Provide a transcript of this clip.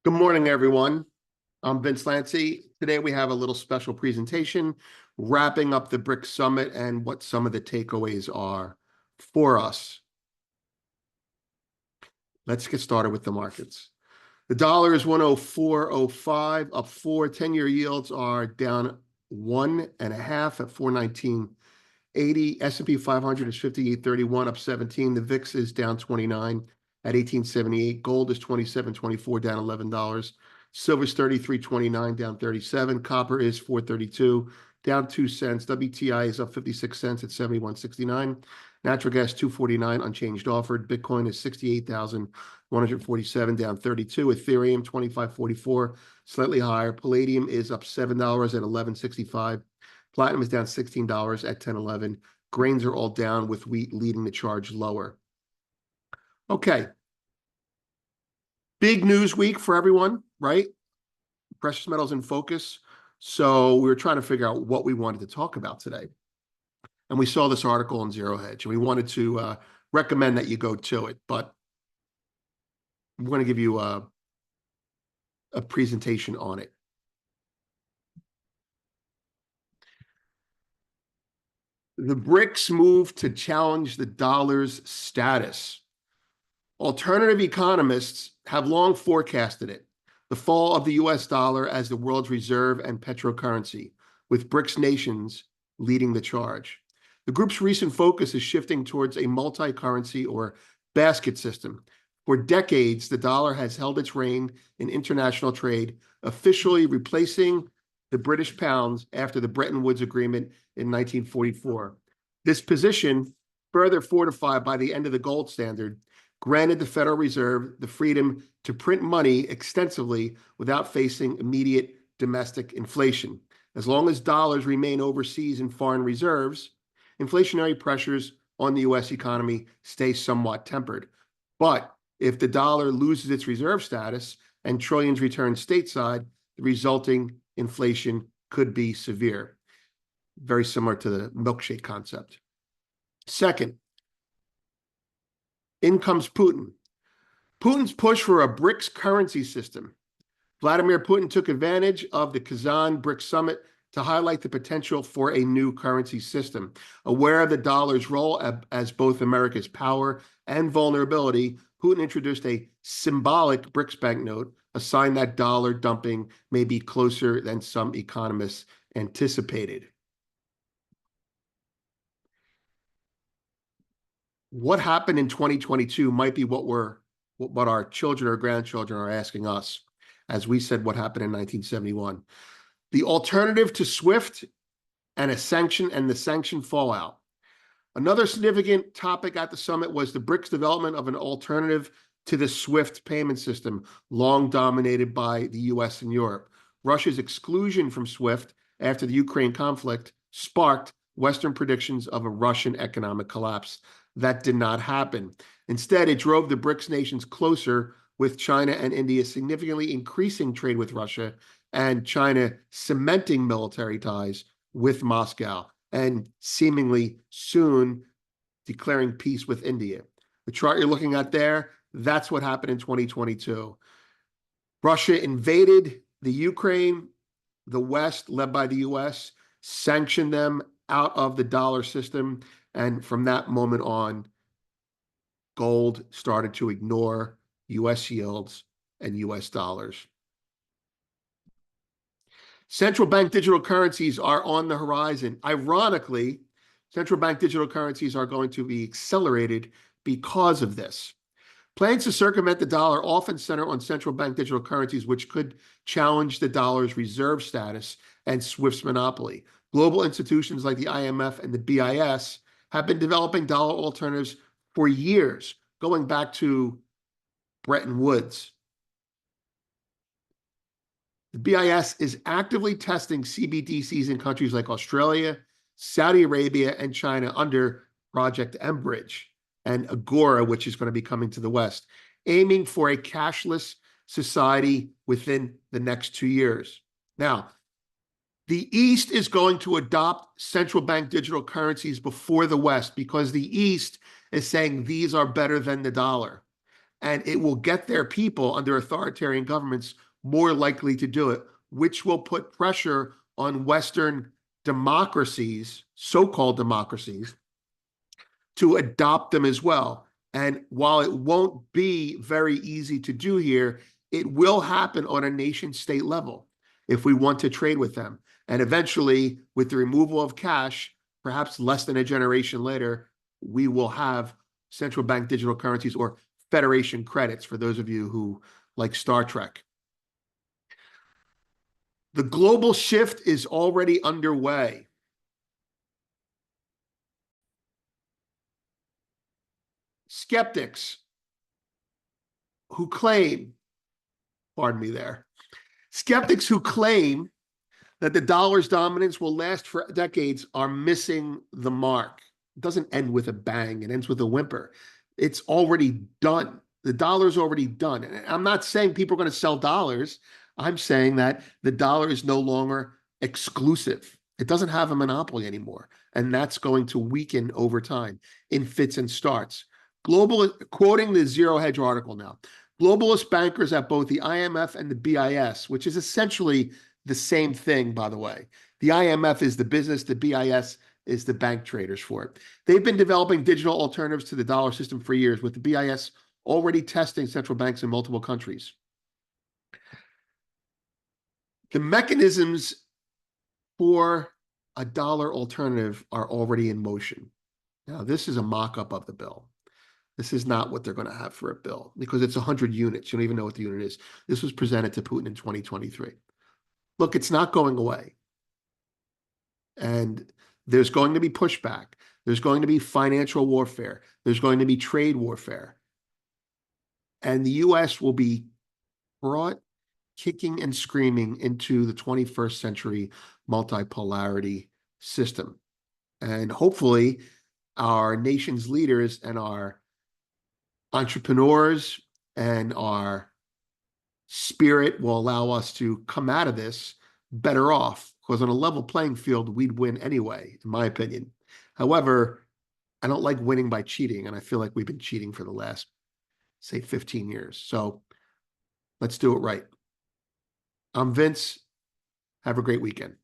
Good morning, everyone. I'm Vince Lancy. Today we have a little special presentation wrapping up the BRICS Summit and what some of the takeaways are for us. Let's get started with the markets. The dollar is 104.05, up 4. 10-year yields are down 1.5 at 419.80. S&P 500 is 58.31, up 17. The VIX is down 29 at 1878. Gold is 27.24, down $11. Silver's 33.29, down 37. Copper is 4.32, down 2 cents. WTI is up 56 cents at 71.69. Natural gas 2.49, unchanged offered. Bitcoin is 68,147, down 32. Ethereum 25.44, slightly higher. Palladium is up $7 at 11.65. Platinum is down $16 at 10.11. Grains are all down, with wheat leading the charge lower. Okay. Big news week for everyone, right? Precious metals in focus. So we were trying to figure out what we wanted to talk about today. And we saw this article on Zero Hedge, and we wanted to recommend that you go to it. But I'm going to give you a presentation on it. The BRICS move to challenge the dollar's status. Alternative economists have long forecasted it, the fall of the US dollar as the world's reserve and petrocurrency, with BRICS nations leading the charge. The group's recent focus is shifting towards a multi-currency or basket system. For decades, the dollar has held its reign in international trade, officially replacing the British pounds after the Bretton Woods Agreement in 1944. This position, further fortified by the end of the gold standard, granted the Federal Reserve the freedom to print money extensively without facing immediate domestic inflation. As long as dollars remain overseas in foreign reserves, inflationary pressures on the U.S. economy stay somewhat tempered. But if the dollar loses its reserve status and trillions return stateside, the resulting inflation could be severe. Very similar to the milkshake concept. Second, in comes Putin. Putin's push for a BRICS currency system. Vladimir Putin took advantage of the Kazan BRICS Summit to highlight the potential for a new currency system. Aware of the dollar's role as both America's power and vulnerability, Putin introduced a symbolic BRICS banknote, a sign that dollar dumping may be closer than some economists anticipated. What happened in 2022 might be what our children or grandchildren are asking us, as we said what happened in 1971. The alternative to SWIFT and the sanction fallout. Another significant topic at the summit was the BRICS development of an alternative to the SWIFT payment system, long dominated by the US and Europe. Russia's exclusion from SWIFT after the Ukraine conflict sparked Western predictions of a Russian economic collapse. That did not happen. Instead, it drove the BRICS nations closer, with China and India significantly increasing trade with Russia and China cementing military ties with Moscow and seemingly soon declaring peace with India. The chart you're looking at there, that's what happened in 2022. Russia invaded the Ukraine. The West, led by the US, sanctioned them out of the dollar system. And from that moment on, gold started to ignore US yields and US dollars. Central bank digital currencies are on the horizon. Ironically, central bank digital currencies are going to be accelerated because of this. Plans to circumvent the dollar often center on central bank digital currencies, which could challenge the dollar's reserve status and SWIFT's monopoly. Global institutions like the IMF and the BIS have been developing dollar alternatives for years, going back to Bretton Woods. The BIS is actively testing CBDCs in countries like Australia, Saudi Arabia, and China under Project mBridge and Agora, which is going to be coming to the West, aiming for a cashless society within the next 2 years. Now, the East is going to adopt central bank digital currencies before the West because the East is saying these are better than the dollar. and it will get their people under authoritarian governments more likely to do it, which will put pressure on Western democracies, so-called democracies, to adopt them as well. And while it won't be very easy to do here, it will happen on a nation state level if we want to trade with them. And eventually, with the removal of cash, perhaps less than a generation later, we will have central bank digital currencies, or Federation credits, for those of you who like Star Trek. The global shift is already underway. Skeptics who claim, pardon me there, skeptics who claim that the dollar's dominance will last for decades are missing the mark. It doesn't end with a bang, it ends with a whimper. It's already done. The dollar's already done. And I'm not saying people are going to sell dollars. I'm saying that the dollar is no longer exclusive. It doesn't have a monopoly anymore. And that's going to weaken over time in fits and starts. Quoting the Zero Hedge article now, globalist bankers at both the IMF and the BIS, which is essentially the same thing, by the way. The IMF is the business, the BIS is the bank traders for it. They've been developing digital alternatives to the dollar system for years, with the BIS already testing central banks in multiple countries. The mechanisms for a dollar alternative are already in motion. Now, this is a mock-up of the bill. This is not what they're going to have for a bill, because it's 100 units. You don't even know what the unit is. This was presented to Putin in 2023. Look, it's not going away. And there's going to be pushback. There's going to be financial warfare. There's going to be trade warfare. And the US will be brought kicking and screaming into the 21st century multipolarity system. And hopefully our nation's leaders and our entrepreneurs and our spirit will allow us to come out of this better off, because on a level playing field, we'd win anyway, in my opinion. However, I don't like winning by cheating, and I feel like we've been cheating for the last, say, 15 years. So let's do it right. I'm Vince. Have a great weekend.